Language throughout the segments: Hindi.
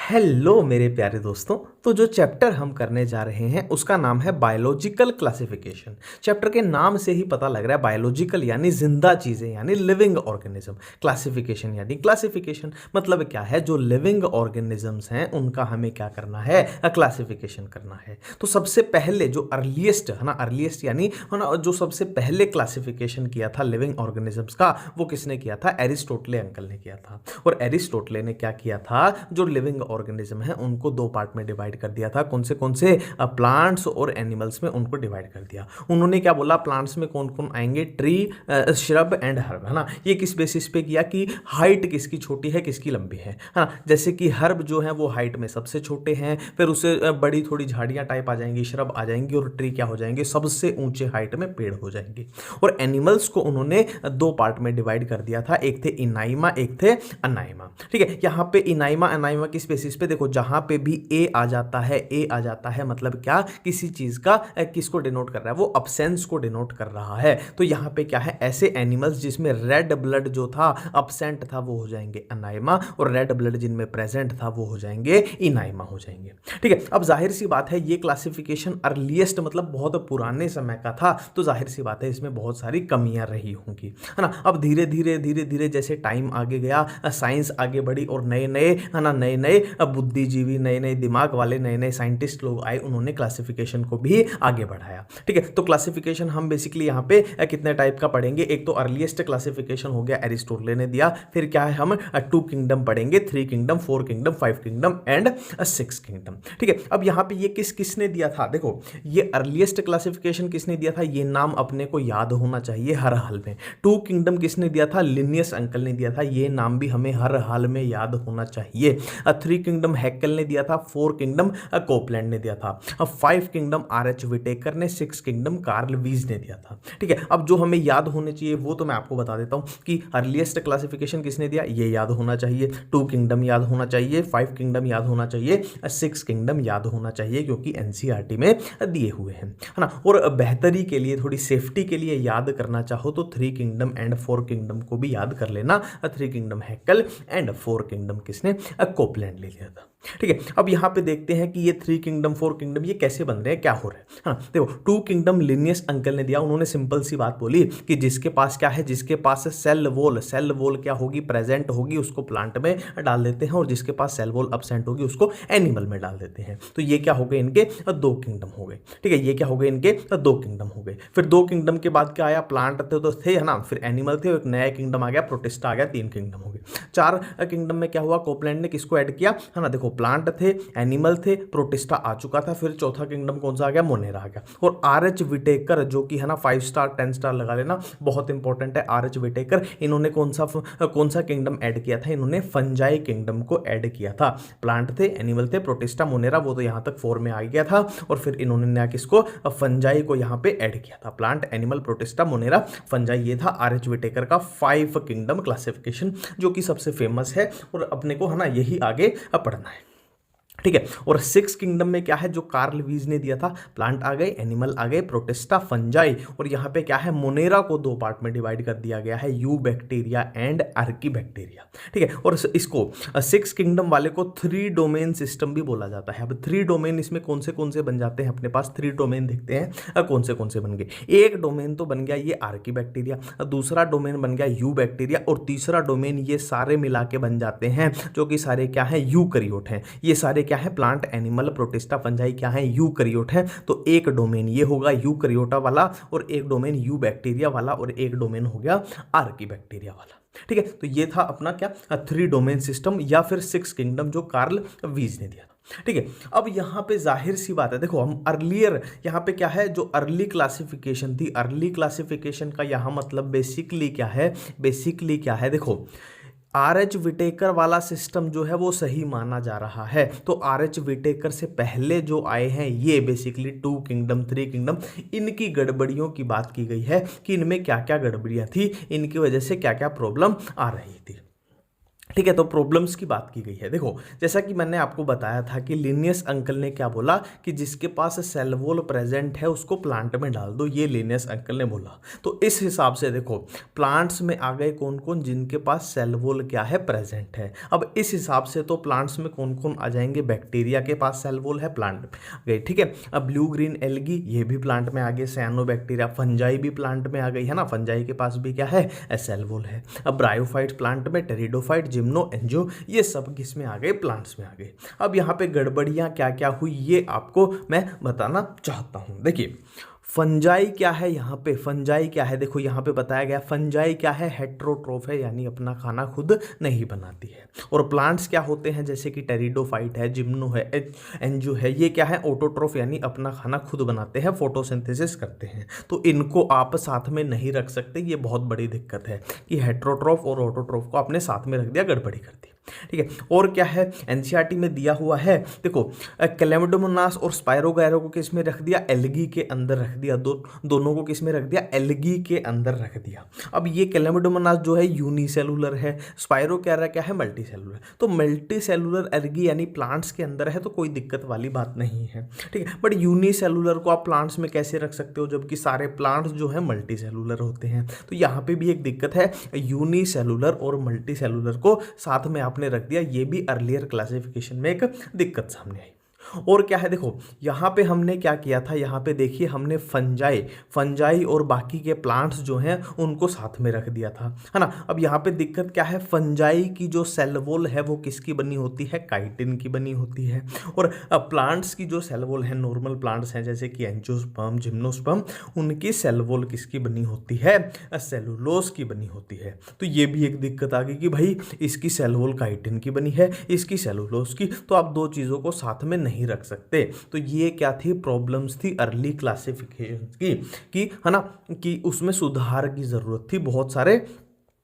हेलो मेरे प्यारे दोस्तों। तो जो चैप्टर हम करने जा रहे हैं उसका नाम है बायोलॉजिकल क्लासिफिकेशन। चैप्टर के नाम से ही पता लग रहा है बायोलॉजिकल यानी जिंदा चीजें यानी लिविंग ऑर्गेनिज्म, क्लासिफिकेशन यानी क्लासिफिकेशन मतलब क्या है, जो लिविंग ऑर्गेनिजम्स हैं उनका हमें क्या करना है, क्लासिफिकेशन करना है। तो सबसे पहले जो अर्लीस्ट है ना, अर्लीस्ट यानी है ना, जो सबसे पहले क्लासिफिकेशन किया था लिविंग ऑर्गेनिजम्स का वो किसने किया था, एरिस्टोटले अंकल ने किया था। और एरिस्टोटले ने क्या किया था, जो लिविंग ऑर्गेनिज्म है उनको दो पार्ट में डिवाइड कर दिया था। कौन से प्लांट्स और एनिमल्स में उनको डिवाइड कर दिया। उन्होंने क्या बोला, प्लांट्स में कौन कौन आएंगे, ट्री, श्रब एंड हर्ब, है ना। ये किस बेसिस पे किया कि हाइट किसकी छोटी है किसकी लंबी है ना। जैसे कि हर्ब जो है वो हाइट में सबसे छोटे हैं, फिर उससे बड़ी थोड़ी झाड़ियां टाइप आ जाएंगी, श्रब आ जाएंगी, और ट्री क्या हो जाएंगे, सबसे ऊंचे हाइट में पेड़ हो जाएंगे। और एनिमल्स को उन्होंने दो पार्ट में डिवाइड कर दिया था, एक थे इनाइमा एक थे अनाइमा। ठीक है, यहाँ पे इनाइमा अनाइमा किस बेसिस पे, देखो जहां पे भी ए आ जाता है, ए आ जाता है मतलब क्या, किसी चीज का किसको डिनोट कर रहा है, वो अब्सेंस को डिनोट कर रहा है। तो यहां पे क्या है, ऐसे एनिमल्स जिसमें रेड ब्लड जो था अब्सेंट था वो हो जाएंगे अनाइमा, और रेड ब्लड जिनमें प्रेजेंट था वो हो जाएंगे इनाइमा हो जाएंगे। ठीक है, अब जाहिर सी बात है ये क्लासिफिकेशन अर्लीस्ट मतलब बहुत पुराने समय का था, तो जाहिर सी बात है इसमें बहुत सारी कमियां रही होंगी, है ना। अब धीरे धीरे जैसे टाइम आगे गया, साइंस आगे बढ़ी और नए नए है ना, नए नए बुद्धिजीवी, नए नए दिमाग वाले, नए नए साइंटिस्ट लोग आए, उन्होंने क्लासिफिकेशन को भी आगे बढ़ाया। ठीक है, तो क्लासिफिकेशन हम बेसिकली यहाँ पे कितने टाइप का पढ़ेंगे, एक तो अर्लीस्ट क्लासिफिकेशन हो गया एरिस्टोटले ने दिया, फिर क्या है हम 2 किंगडम पढ़ेंगे, 3 kingdom, 4 kingdom, 5 kingdom and 6 kingdom. ठीक है, अब यहाँ पे ये किसने दिया था, देखो ये अर्लीस्ट क्लासिफिकेशन किसने दिया था, ये नाम अपने को याद होना चाहिए हर हाल में। 2 किंगडम किसने दिया था, लिनियस अंकल ने दिया था, ये नाम भी हमें हर हाल में याद होना चाहिए। 3 किंगडम हैकेल ने दिया था, 4 किंगडम कोपलैंड ने दिया था, 5 किंगडम आर.एच. विटेकर ने, 6 किंगडम कार्ल वीज ने दिया था। ठीक है, अब जो हमें याद होने चाहिए वो तो मैं आपको बता देता हूं कि अर्लीस्ट क्लासिफिकेशन किसने दिया, ये याद होना चाहिए, 2 किंगडम याद होना चाहिए, 5 किंगडम याद होना चाहिए, 6 किंगडम याद होना चाहिए, क्योंकि एनसीईआरटी में दिए हुए हैं, है ना। और बेहतरी के लिए, थोड़ी सेफ्टी के लिए याद करना चाहो तो 3 किंगडम एंड 4 किंगडम को भी याद कर लेना। 3 किंगडम हैकेल एंड 4 किंगडम किसने, कोपलैंड ले लिया था। ठीक है, अब यहां पे देखते हैं कि ये 3 किंगडम 4 किंगडम ये कैसे बन रहे हैं, क्या हो रहा है। हाँ देखो, 2 किंगडम लिनियस अंकल ने दिया, उन्होंने सिंपल सी बात बोली कि जिसके पास क्या है, जिसके पास सेल वॉल क्या होगी, प्रेजेंट होगी, उसको प्लांट में डाल देते हैं, और जिसके पास सेल वॉल अब्सेंट होगी उसको एनिमल में डाल देते हैं। तो ये क्या हो गए, इनके 2 किंगडम हो गए। ठीक है, ये क्या हो गए, इनके 2 किंगडम हो गए। फिर 2 किंगडम के बाद क्या आया, प्लांट तो थे है ना, फिर एनिमल थे, एक नया किंगडम आ गया, प्रोटिस्टा आ गया, 3 किंगडम हो गए। 4 किंगडम में क्या हुआ, कोपलैंड ने किसको ऐड किया, है ना, देखो प्लांट थे, एनिमल थे, प्रोटिस्टा आ चुका था, फिर चौथा किंगडम कौन सा आ गया, मोनेरा आ गया। और आर.एच. विटेकर जो कि है ना 5 स्टार 10 स्टार लगा लेना, बहुत इंपॉर्टेंट है, आर.एच. विटेकर, इन्होंने कौन सा किंगडम ऐड किया था, इन्होंने फंजाई किंगडम को ऐड किया था। प्लांट थे, एनिमल थे, प्रोटिस्टा, मोनेरा, वो तो यहां तक 4 में आ गया था, और फिर इन्होंने नया किसको, फंजाई को यहां पे ऐड किया था। Plant, animal, protista, Monera, fungi, ये था आर.एच. विटेकर का 5 किंगडम क्लासिफिकेशन, जो कि सबसे फेमस है और अपने को है ना यही आगे पढ़ना है। ठीक है, और 6 किंगडम में क्या है, जो कार्ल वीज ने दिया था, प्लांट आ गए, एनिमल आ गए, प्रोटिस्टा, फंजाई, और यहाँ पे क्या है, मोनेरा को 2 पार्ट में डिवाइड कर दिया गया है, you bacteria and Archie bacteria. ठीक है, और इसको 6 किंगडम वाले को 3 डोमेन सिस्टम भी बोला जाता है। अब 3 डोमेन इसमें कौन से बन जाते हैं, अपने पास 3 डोमेन देखते हैं कौन से बन गए। एक डोमेन तो बन गया ये आर्की बैक्टीरिया, दूसरा डोमेन बन गया यू बैक्टीरिया, और तीसरा डोमेन ये सारे मिला के बन जाते हैं, जो कि सारे क्या है, यूकैरियोट हैं। ये सारे क्या है, प्लांट, एनिमल, प्रोटिस्टा, फंजाई क्या है, यूकैरियोट है। तो एक डोमेन ये होगा यूकैरियोटा वाला, और एक डोमेन यू बैक्टीरिया वाला, और एक डोमेन हो गया आर्की बैक्टीरिया वाला। ठीक है, तो ये था अपना क्या, 3 डोमेन सिस्टम या फिर 6 किंगडम जो कार्ल वीज ने दिया था। ठीक है, अब यहां पे जाहिर सी बात है, देखो हम अर्लियर यहां पे क्या है, जो अर्ली क्लासिफिकेशन थी, अर्ली क्लासिफिकेशन का यहां मतलब बेसिकली क्या है, देखो आर.एच. विटेकर वाला सिस्टम जो है वो सही माना जा रहा है। तो आर.एच. विटेकर से पहले जो आए हैं ये बेसिकली 2 किंगडम 3 किंगडम, इनकी गड़बड़ियों की बात की गई है कि इनमें क्या क्या गड़बड़ियां थी, इनकी वजह से क्या क्या प्रॉब्लम आ रही थी। ठीक है। तो प्रॉब्लम्स की बात की गई है। देखो जैसा कि मैंने आपको बताया था कि लिनियस अंकल ने क्या बोला कि जिसके पास सेल वॉल प्रेजेंट है उसको प्लांट में डाल दो, ये लिनियस अंकल ने बोला। तो इस हिसाब से देखो प्लांट्स में आ गए कौन कौन, जिनके पास सेल वॉल क्या है, प्रेजेंट है। अब इस हिसाब से तो प्लांट्स में कौन कौन आ जाएंगे, बैक्टीरिया के पास सेल वॉल है, प्लांट में गए, ठीक है। अब ब्लू ग्रीन एल्गी ये भी प्लांट में आ गए, साइनोबैक्टीरिया, फंजाई भी प्लांट में आ गई है ना, फंजाई के पास भी क्या है, सेल वॉल है। अब ब्रायोफाइट प्लांट में, टेरिडोफाइट, जिम्नो, एंजियो, ये सब किस में आ गए, प्लांट्स में आ गए। अब यहाँ पे गड़बड़ियाँ क्या क्या हुई ये आपको मैं बताना चाहता हूँ। देखिए फंजाई क्या है, यहाँ पे फंजाई क्या है, देखो यहाँ पे बताया गया फंजाई क्या है, हेट्रोट्रोफ है, यानी अपना खाना खुद नहीं बनाती है। और प्लांट्स क्या होते हैं, जैसे कि टेरिडोफाइट है, जिम्नो है, एंजियो है, ये क्या है, ऑटोट्रोफ, यानी अपना खाना खुद बनाते हैं, फोटोसिंथेसिस करते हैं। तो इनको आप साथ में नहीं रख सकते, ये बहुत बड़ी दिक्कत है कि हेट्रोट्रोफ और ऑटोट्रोफ को आपने साथ में रख दिया, गड़बड़ी कर दी, ठीक है। और क्या है एनसीईआरटी में दिया हुआ है, देखो क्लैमिडोमोनास और स्पायरोगैरा को किस में रख दिया, एल्गी के अंदर रख दिया, दोनों को किस में रख दिया, एल्गी के अंदर रख दिया। अब ये क्लैमिडोमोनास जो है यूनिसेलुलर है, स्पायरोगैरा क्या है, मल्टी सेलुलर। तो मल्टी सेलुलर एल्गी यानी प्लांट्स के अंदर है तो कोई दिक्कत वाली बात नहीं है, ठीक है। बट यूनिसेलुलर को आप प्लांट्स में कैसे रख सकते हो जबकि सारे प्लांट्स जो है मल्टी सेलुलर होते हैं। तो यहाँ पे भी एक दिक्कत है, यूनिसेलुलर और मल्टी सेलुलर को साथ में आपने रख दिया, ये भी अर्लियर क्लासिफिकेशन में एक दिक्कत सामने आई। और क्या है, देखो यहाँ पे हमने क्या किया था, यहाँ पे देखिए हमने फंजाई और बाकी के प्लांट्स जो हैं उनको साथ में रख दिया था, है ना। अब यहाँ पे दिक्कत क्या है, फंजाई की जो सेल वॉल है वो किसकी बनी होती है, काइटिन की बनी होती है। और प्लांट्स की जो सेल वॉल है, नॉर्मल प्लांट्स हैं जैसे कि एंजियोस्पर्म, जिम्नोस्पर्म, उनकी सेल वॉल किसकी बनी होती है, सेलुलोज की बनी होती है। तो ये भी एक दिक्कत आ गई कि भाई इसकी सेल वॉल काइटिन की बनी है, इसकी सेलुलोज की, तो आप दो चीज़ों को साथ में नहीं रख सकते। तो ये क्या थी, प्रॉब्लम्स थी अर्ली क्लासिफिकेशन की, है ना, कि उसमें सुधार की जरूरत थी, बहुत सारे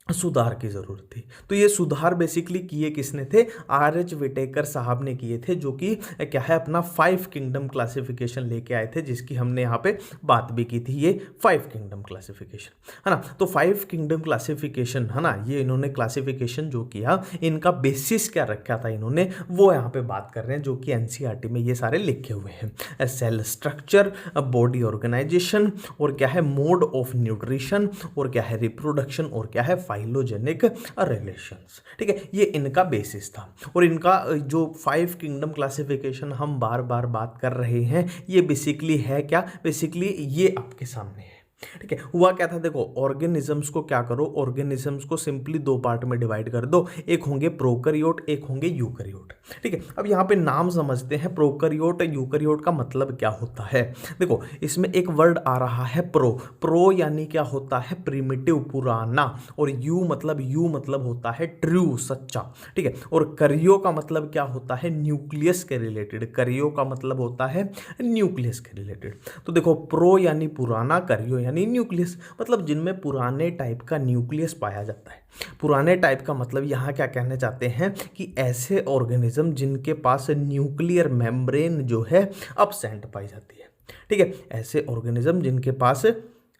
सुधार की ज़रूरत थी। तो ये सुधार बेसिकली किए किसने थे, आर.एच. विटेकर साहब ने किए थे, जो कि क्या है अपना 5 किंगडम क्लासिफिकेशन लेके आए थे, जिसकी हमने यहाँ पे बात भी की थी, ये 5 किंगडम क्लासिफिकेशन, है ना। तो 5 किंगडम क्लासिफिकेशन, है ना, ये इन्होंने क्लासिफिकेशन जो किया, इनका बेसिस क्या रखा था इन्होंने, वो यहाँ पे बात कर रहे हैं, जो कि एनसीईआरटी में ये सारे लिखे हुए हैं। सेल स्ट्रक्चर, बॉडी ऑर्गेनाइजेशन, और क्या है मोड ऑफ न्यूट्रिशन, और क्या है रिप्रोडक्शन, और क्या है फाइलोजेनिक रिलेशंस, ठीक है। ये इनका बेसिस था। और इनका जो 5 किंगडम क्लासिफिकेशन हम बार बार बात कर रहे हैं, ये बेसिकली है क्या, बेसिकली ये आपके सामने है, ठीक है। हुआ क्या था, देखो ऑर्गेनिजम्स को क्या करो, ऑर्गेनिजम्स को सिंपली दो पार्ट में डिवाइड कर दो, एक होंगे प्रोकैरियोट, एक होंगे यूकैरियोट, ठीक है। अब यहाँ पे नाम समझते हैं, प्रोकैरियोट यूकैरियोट का मतलब क्या होता है। देखो इसमें एक वर्ड आ रहा है प्रो यानी क्या होता है, प्रिमिटिव, पुराना, और यू मतलब होता है ट्रू, सच्चा, ठीक है। और करियो का मतलब क्या होता है, न्यूक्लियस के रिलेटेड, करियो का मतलब होता है न्यूक्लियस के रिलेटेड। तो देखो प्रो यानी पुराना, करियो यानी न्यूक्लियस, मतलब जिनमें पुराने टाइप का न्यूक्लियस पाया जाता है। पुराने टाइप का मतलब यहाँ क्या कहना चाहते हैं कि ऐसे ऑर्गेनिज्म जिनके पास न्यूक्लियर मेम्ब्रेन जो है एब्सेंट पाई जाती है, ठीक है। ऐसे ऑर्गेनिज्म जिनके पास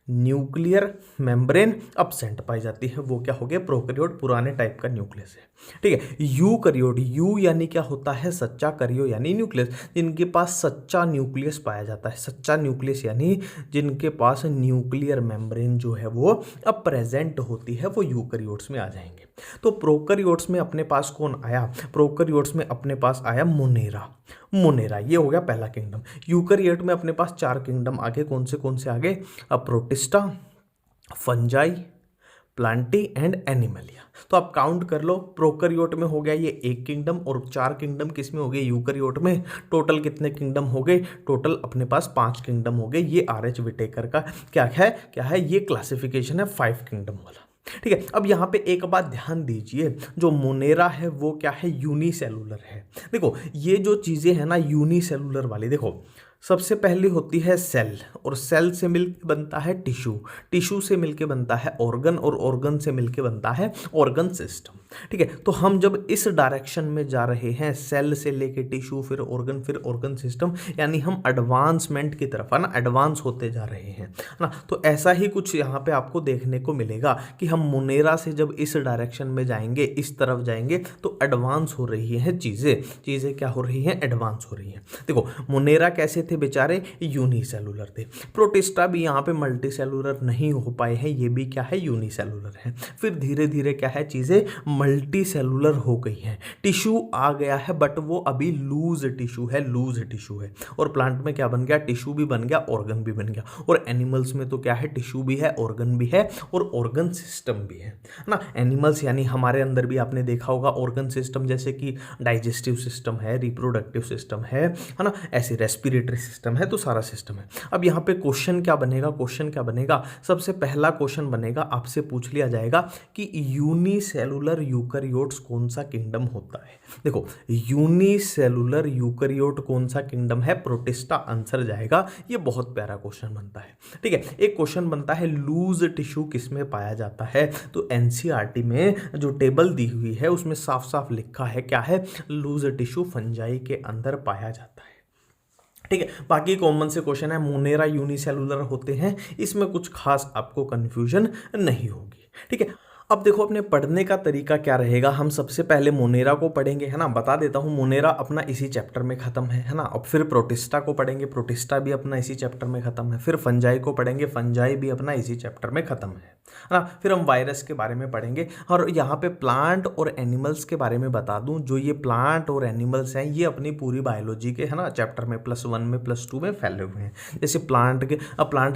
न्यूक्लियर मेम्ब्रेन एब्सेंट पाई जाती है, वो क्या हो गया, प्रोकैरियोट, पुराने टाइप का न्यूक्लियस है, ठीक है। यूकैरियोट, यू यानी क्या होता है, सच्चा, करियो यानी न्यूक्लियस, जिनके पास सच्चा न्यूक्लियस पाया जाता है। सच्चा न्यूक्लियस यानी जिनके पास न्यूक्लियर मेम्ब्रेन जो है वो अब प्रेजेंट होती है, वो यूकैरियोट्स में आ जाएंगे। तो प्रोकैरियोट्स में अपने पास कौन आया, प्रोकैरियोट्स में अपने पास आया मोनेरा, ये हो गया पहला किंगडम। यूकैरियोट में अपने पास 4 किंगडम आगे, कौन से आगे, अब protista, fungi, Plantae and Animalia. तो आप काउंट कर लो, प्रोकैरियोट में हो गया ये 1 किंगडम, और 4 किंगडम किस में हो गए, यूकैरियोट में। टोटल कितने किंगडम हो गए, टोटल अपने पास 5 किंगडम हो गए। ये आर.एच. विटेकर का क्या है, ये क्लासिफिकेशन है 5 किंगडम वाला, ठीक है। अब यहाँ पे एक बात ध्यान दीजिए, जो मोनेरा है वो क्या है, यूनिसेलुलर है। देखो ये जो चीज़ें हैं ना यूनिसेलुलर वाली, देखो सबसे पहली होती है सेल, और सेल से मिलके बनता है टिश्यू, टिश्यू से मिलके बनता है ऑर्गन, और ऑर्गन से मिलके बनता है ऑर्गन सिस्टम। ठीक है, तो हम जब इस डायरेक्शन में जा रहे हैं, सेल से लेके टिश्यू, फिर ऑर्गन सिस्टम, यानी हम एडवांसमेंट की तरफ है ना, एडवांस होते जा रहे हैं, है ना। तो ऐसा ही कुछ यहाँ पे आपको देखने को मिलेगा कि हम मुनेरा से जब इस डायरेक्शन में जाएंगे, इस तरफ जाएंगे, तो एडवांस हो रही हैं चीज़ें क्या हो रही हैं, एडवांस हो रही हैं। देखो मुनेरा कैसे थे बेचारे, यूनिसेलुलर थे। प्रोटिस्टा भी यहाँ पे मल्टी सेलुलर नहीं हो पाए हैं, ये भी क्या है, यूनिसेलुलर है। फिर धीरे धीरे क्या है, चीज़ें मल्टी सेलुलर हो गई हैं, टिश्यू आ गया है, बट वो अभी लूज टिश्यू है। और प्लांट में क्या बन गया, टिश्यू भी बन गया, ऑर्गन भी बन गया। और एनिमल्स में तो क्या है, टिश्यू भी है, ऑर्गन भी है, और ऑर्गन सिस्टम भी है ना। एनिमल्स यानी हमारे अंदर भी आपने देखा होगा ऑर्गन सिस्टम, जैसे कि डाइजेस्टिव सिस्टम है, रिप्रोडक्टिव सिस्टम है ना, ऐसे रेस्पिरेटरी सिस्टम है, तो सारा सिस्टम है। अब यहाँ पे क्वेश्चन क्या बनेगा, सबसे पहला क्वेश्चन बनेगा, आपसे पूछ लिया जाएगा कि यूनिसेलुलर यूकैरियोट्स कौन सा किंगडम होता है। देखो यूनिसेलुलर यूकैरियोट कौन सा किंगडम है, प्रोटिस्टा आंसर जाएगा। ये बहुत प्यारा क्वेश्चन बनता है। ठीक है, एक क्वेश्चन बनता है लूज टिश्यू किस में पाया जाता है, तो एनसीईआरटी में जो टेबल दी हुई है उसमें साफ साफ लिखा है, क्या है, लूज टिश्यू फंजाई के अंदर पाया जाता है। ठीक है, बाकी कॉमन से क्वेश्चन है, मोनेरा यूनिसेलुलर होते हैं, इसमें कुछ खास आपको कंफ्यूजन नहीं होगी। ठीक है, अब देखो अपने पढ़ने का तरीका क्या रहेगा। हम सबसे पहले मोनेरा को पढ़ेंगे, है ना, बता देता हूँ, मोनेरा अपना इसी चैप्टर में खत्म है ना। अब फिर प्रोटिस्टा को पढ़ेंगे, प्रोटिस्टा भी अपना इसी चैप्टर में खत्म है। फिर फंजाई को पढ़ेंगे, फंजाई भी अपना इसी चैप्टर में खत्म है ना। फिर हम वायरस के बारे में पढ़ेंगे, और यहाँ पे प्लांट और एनिमल्स के बारे में बता दूँ, जो ये प्लांट और एनिमल्स हैं ये अपनी पूरी बायोलॉजी के, है ना, चैप्टर में +1 में +2 में फैले हुए हैं। जैसे प्लांट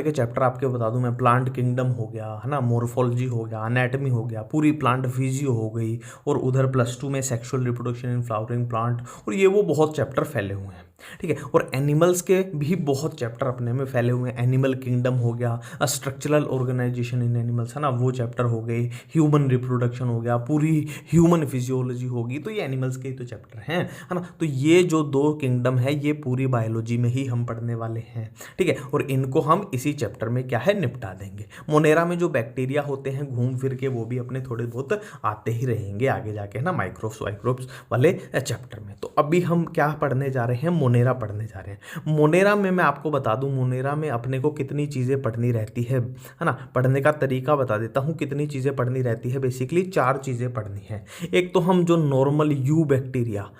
के चैप्टर आपके बता दूँ मैं, प्लांट किंगडम हो गया, है ना, मोर्फोलॉजी हो गया, एनाटमी हो गया, पूरी प्लांट फिजियो हो गई, और उधर +2 में sexual reproduction in flowering plant, और ये वो बहुत चैप्टर फैले हुए हैं। ठीक है, और एनिमल्स के भी बहुत चैप्टर अपने में फैले हुए हैं। एनिमल किंगडम हो गया, स्ट्रक्चरल ऑर्गेनाइजेशन इन एनिमल्स, है ना, वो चैप्टर हो गए। ह्यूमन रिप्रोडक्शन हो गया, पूरी ह्यूमन फिजियोलॉजी होगी, तो ये एनिमल्स के ही तो चैप्टर हैं, है ना। तो ये जो 2 किंगडम है ये पूरी बायोलॉजी में ही हम पढ़ने वाले हैं। ठीक है, और इनको हम इसी चैप्टर में क्या है, निपटा देंगे। मोनेरा में जो बैक्टीरिया होते हैं घूम फिर के वो भी अपने थोड़े बहुत आते ही रहेंगे आगे जाके, है ना, माइक्रोब्स वाले चैप्टर में। तो अभी हम क्या पढ़ने जा रहे हैं, मोनेरा पढ़ने जा रहे हैं। मोनेरा में मैं आपको बता दूं, मोनेरा में अपने को कितनी चीज़ें पढ़नी रहती है ना, पढ़ने का तरीका बता देता हूं, कितनी चीज़ें पढ़नी रहती है। बेसिकली 4 चीज़ें पढ़नी है। एक तो हम जो नॉर्मल यू बैक्टीरिया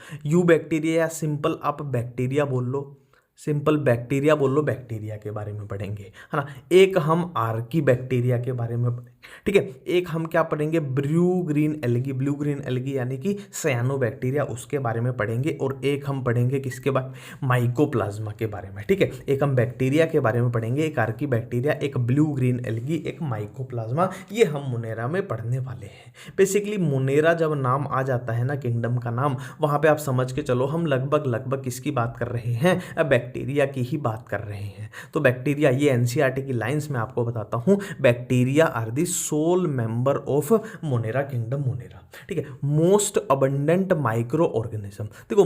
या सिंपल आप बैक्टीरिया बोल लो, बैक्टीरिया के बारे में पढ़ेंगे, है ना। एक हम आर्की बैक्टीरिया के बारे में पढ़ेंगे। ठीक है, एक हम क्या पढ़ेंगे, ब्लू ग्रीन एल्गी यानी कि सयानो बैक्टीरिया, उसके बारे में पढ़ेंगे। और एक हम पढ़ेंगे किसके बारे में, माइकोप्लाज्मा के बारे में। ठीक है, एक हम बैक्टीरिया के बारे में पढ़ेंगे, एक आर्की बैक्टीरिया, एक ब्लू ग्रीन एल्गी, एक माइकोप्लाज्मा, ये हम मोनेरा में पढ़ने वाले हैं। बेसिकली मोनेरा जब नाम आ जाता है ना, किंगडम का नाम, वहाँ पे आप समझ के चलो हम लगभग किसकी बात कर रहे हैं, बैक्टीरिया की ही बात कर रहे हैं। तो बैक्टीरिया, ये एनसीईआरटी की लाइंस में आपको बताता हूँ, bacteria are the sole member of Monera kingdom Monera. ठीक है, मोस्ट अबंडेंट माइक्रो ऑर्गेनिज्म। देखो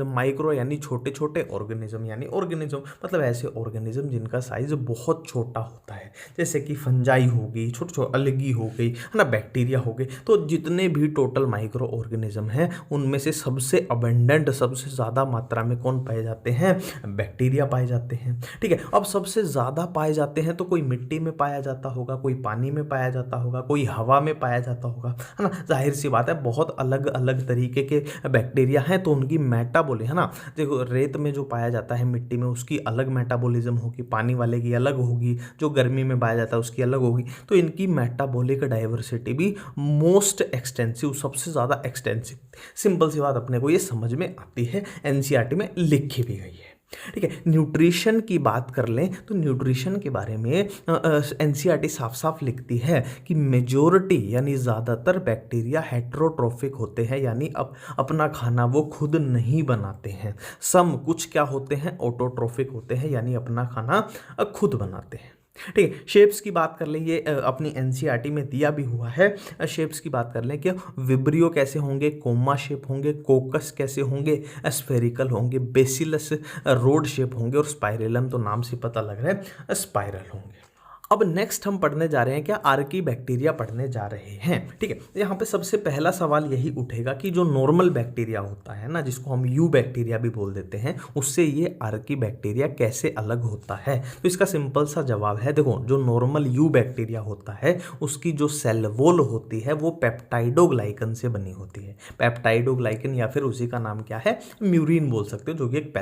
माइक्रो यानी छोटे छोटे ऑर्गेनिज्म, यानी ऑर्गेनिज्म मतलब ऐसे ऑर्गेनिज्म जिनका साइज बहुत छोटा होता है, जैसे कि फंजाई हो गई, छोटे छोटे अलगी हो गई, है ना, बैक्टीरिया हो गए। तो जितने भी टोटल माइक्रो ऑर्गेनिज्म हैं उनमें से सबसे अबंडेंट, सबसे ज़्यादा मात्रा में कौन पाए जाते हैं, बैक्टीरिया पाए जाते हैं। ठीक है, अब सबसे ज़्यादा पाए जाते हैं तो कोई मिट्टी में पाया जाता होगा, कोई पानी में पाया जाता होगा, कोई हवा में पाया जाता होगा, है ना। जाहिर सी बात है, बहुत अलग अलग तरीके के बैक्टीरिया हैं, तो उनकी मेटाबॉलिज्म, है ना, देखो रेत में जो पाया जाता है मिट्टी में उसकी अलग मेटाबॉलिज्म होगी, पानी वाले की अलग होगी, जो गर्मी में पाया जाता है उसकी अलग होगी। तो इनकी मेटाबॉलिक डाइवर्सिटी भी मोस्ट एक्सटेंसिव, सबसे ज़्यादा एक्सटेंसिव। सिंपल सी बात अपने को ये समझ में आती है, एनसीईआरटी में लिखी भी गई है। ठीक है, न्यूट्रिशन की बात कर लें तो न्यूट्रिशन के बारे में एनसीईआरटी साफ साफ लिखती है कि मेजॉरिटी यानी ज़्यादातर बैक्टीरिया हेट्रोट्रोफिक होते हैं, यानी अपना खाना वो खुद नहीं बनाते हैं। सम कुछ क्या होते हैं, ऑटोट्रोफिक होते हैं, यानी अपना खाना खुद बनाते हैं। ठीक है, शेप्स की बात कर लें, ये अपनी एनसीईआरटी में दिया भी हुआ है। शेप्स की बात कर लें कि विब्रियो कैसे होंगे, कोमा शेप होंगे, कोकस कैसे होंगे, स्फेरिकल होंगे, बेसिलस रोड शेप होंगे और स्पाइरेलम तो नाम से पता लग रहा है स्पाइरल होंगे। अब नेक्स्ट हम पढ़ने जा रहे हैं क्या, आर्की बैक्टीरिया पढ़ने जा रहे हैं। ठीक है, यहाँ पे सबसे पहला सवाल यही उठेगा कि जो नॉर्मल बैक्टीरिया होता है ना, जिसको हम यू बैक्टीरिया भी बोल देते हैं, उससे ये आर्की बैक्टीरिया कैसे अलग होता है। तो इसका सिंपल सा जवाब है, देखो जो नॉर्मल यू बैक्टीरिया होता है उसकी जो सेल वॉल होती है वो पेप्टाइडोग्लाइकन से बनी होती है। पेप्टाइडोग्लाइकन या फिर उसी का नाम क्या है, म्यूरिन बोल सकते हो, जो कि एक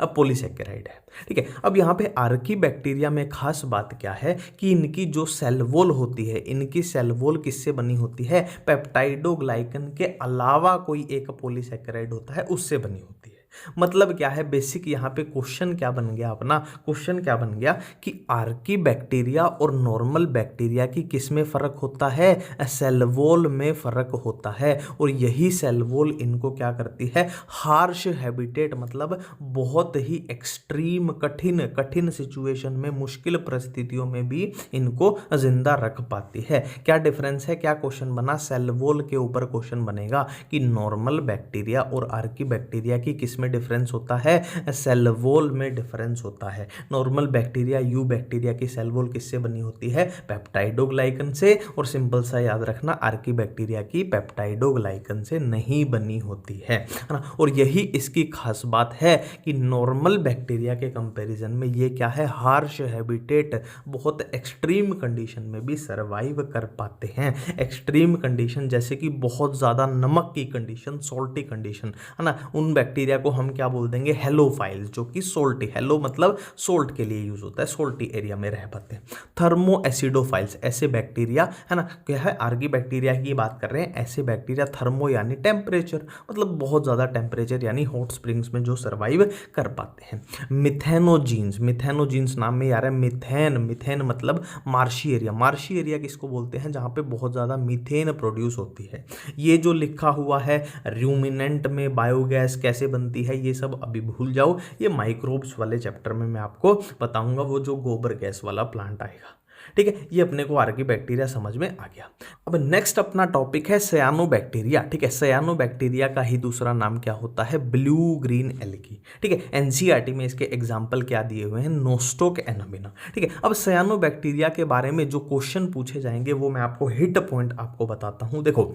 पॉलीसेकेराइड है। ठीक है, अब यहाँ पे आर्की बैक्टीरिया में खास बात क्या है कि इनकी जो सेल वॉल होती है, इनकी सेल वॉल किससे बनी होती है, पेप्टाइडोग्लाइकन के अलावा कोई एक पॉलीसेकेराइड होता है उससे बनी होती है। मतलब क्या है, बेसिक यहाँ पे क्वेश्चन क्या बन गया अपना, क्वेश्चन क्या बन गया कि आर्की बैक्टीरिया और नॉर्मल बैक्टीरिया की किस में फर्क होता है, सेल वॉल में फर्क होता है। और यही सेल वॉल इनको क्या करती है, हार्श हैबिटेट, मतलब बहुत ही एक्सट्रीम कठिन सिचुएशन में, मुश्किल परिस्थितियों में भी इनको जिंदा रख पाती है। क्या डिफरेंस है, क्या क्वेश्चन बना, सेल वॉल के ऊपर क्वेश्चन बनेगा कि नॉर्मल बैक्टीरिया और आर्की बैक्टीरिया की किस में डिफरेंस होता है, सेल वॉल में डिफरेंस होता है। नॉर्मल बैक्टीरिया यू बैक्टीरिया की सेल वॉल किससे बनी होती है, पेप्टाइडोग्लाइकन से, और सिंपल सा याद रखना आर्की बैक्टीरिया की पेप्टाइडोग्लाइकन से नहीं बनी होती है ना। और यही इसकी खास बात है कि नॉर्मल बैक्टीरिया के कंपैरिजन में ये क्या है, हार्श हैबिटेट, बहुत एक्सट्रीम कंडीशन में भी सर्वाइव कर पाते हैं। एक्सट्रीम कंडीशन जैसे कि बहुत ज़्यादा नमक की कंडीशन, सॉल्टी कंडीशन है ना, उन बैक्टीरिया को हम क्या बोल देंगे, हेलोफाइल्स, जो कि सोल्टी, हेलो मतलब सोल्ट के लिए यूज होता है, सोल्टी एरिया में रह पाते हैं। थर्मो एसिडोफाइल्स, ऐसे बैक्टीरिया है ना, क्या है, आर्की बैक्टीरिया की बात कर रहे हैं, ऐसे बैक्टीरिया थर्मो यानी टेम्परेचर, मतलब बहुत ज़्यादा टेम्परेचर यानी हॉट स्प्रिंग्स में जो सर्वाइव कर पाते हैं। मिथेनोजीन्स, मिथेनोजीन्स नाम में यार है, मिथेन मतलब मार्शी एरिया, मार्शी एरिया किसको बोलते हैं, जहाँ पे बहुत ज़्यादा मीथेन प्रोड्यूस होती है। ये जो लिखा हुआ है रूमिनेंट में बायोगैस कैसे बनती है, ये सब अभी भूल जाओ, ये माइक्रोब्स वाले चैप्टर में मैं आपको बताऊंगा, वो जो गोबर गैस वाला प्लांट आएगा। ठीक है, ये अपने को आर्की बैक्टीरिया समझ में आ गया। अब नेक्स्ट अपना टॉपिक है सयानोबैक्टीरिया। ठीक है, सयानोबैक्टीरिया का ही दूसरा नाम क्या होता है, ब्लू ग्रीन एल्गी। ठीक है, एनसीईआरटी में इसके एग्जाम्पल क्या दिए हुए हैं, नोस्टोक एनामिना। ठीक है, अब सयानोबैक्टीरिया के बारे में जो क्वेश्चन पूछे जाएंगे वो मैं आपको हिट पॉइंट आपको बताता हूं। देखो,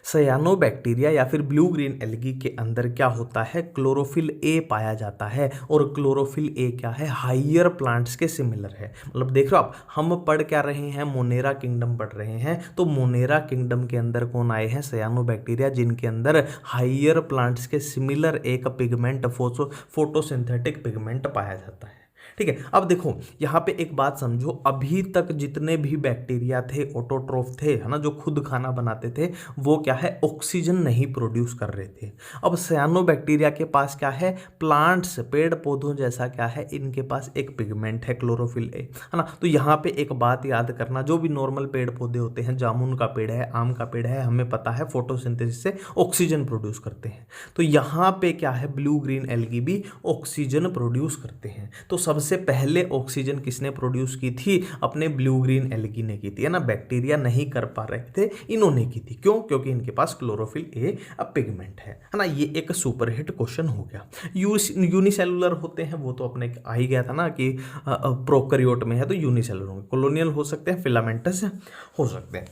सयानोबैक्टीरिया या फिर ब्लू ग्रीन एल्गी के अंदर क्या होता है, क्लोरोफिल ए पाया जाता है, और क्लोरोफिल ए क्या है, हाइयर प्लांट्स के सिमिलर है। मतलब देख रहे हो आप, हम पढ़ क्या रहे हैं, मोनेरा किंगडम पढ़ रहे हैं, तो मोनेरा किंगडम के अंदर कौन आए हैं, सयानोबैक्टीरिया, जिनके अंदर हाइयर प्लांट्स के सिमिलर एक पिगमेंट, फोटोसिंथेटिक पिगमेंट पाया जाता है। ठीक है, अब देखो यहाँ पे एक बात समझो, अभी तक जितने भी बैक्टीरिया थे, ऑटोट्रोफ थे, है ना, जो खुद खाना बनाते थे, वो क्या है, ऑक्सीजन नहीं प्रोड्यूस कर रहे थे। अब सयानोबैक्टीरिया के पास क्या है, प्लांट्स, पेड़ पौधों जैसा क्या है, इनके पास एक पिगमेंट है, क्लोरोफिल ए, है ना। तो यहाँ पे एक बात याद करना, जो भी नॉर्मल पेड़ पौधे होते हैं, जामुन का पेड़ है, आम का पेड़ है, हमें पता है फोटोसिंथेसिस से ऑक्सीजन प्रोड्यूस करते हैं। तो यहाँ पे क्या है, ब्लू ग्रीन एल्गी भी ऑक्सीजन प्रोड्यूस करते हैं। तो सबसे पहले ऑक्सीजन किसने प्रोड्यूस की थी, अपने ब्लू ग्रीन एल्गी ने की थी, है ना, बैक्टीरिया नहीं कर पा रहे थे, इन्होंने की थी। क्यों, क्योंकि इनके पास क्लोरोफिल ए पिगमेंट है ना। ये एक सुपरहिट क्वेश्चन हो गया। यूनिसेलुलर होते हैं, वो तो अपने आ ही गया था ना कि प्रोकैरियोट में है तो यूनिसेलुलर होंगे, कॉलोनियल हो सकते हैं, फिलामेंटस हो सकते हैं।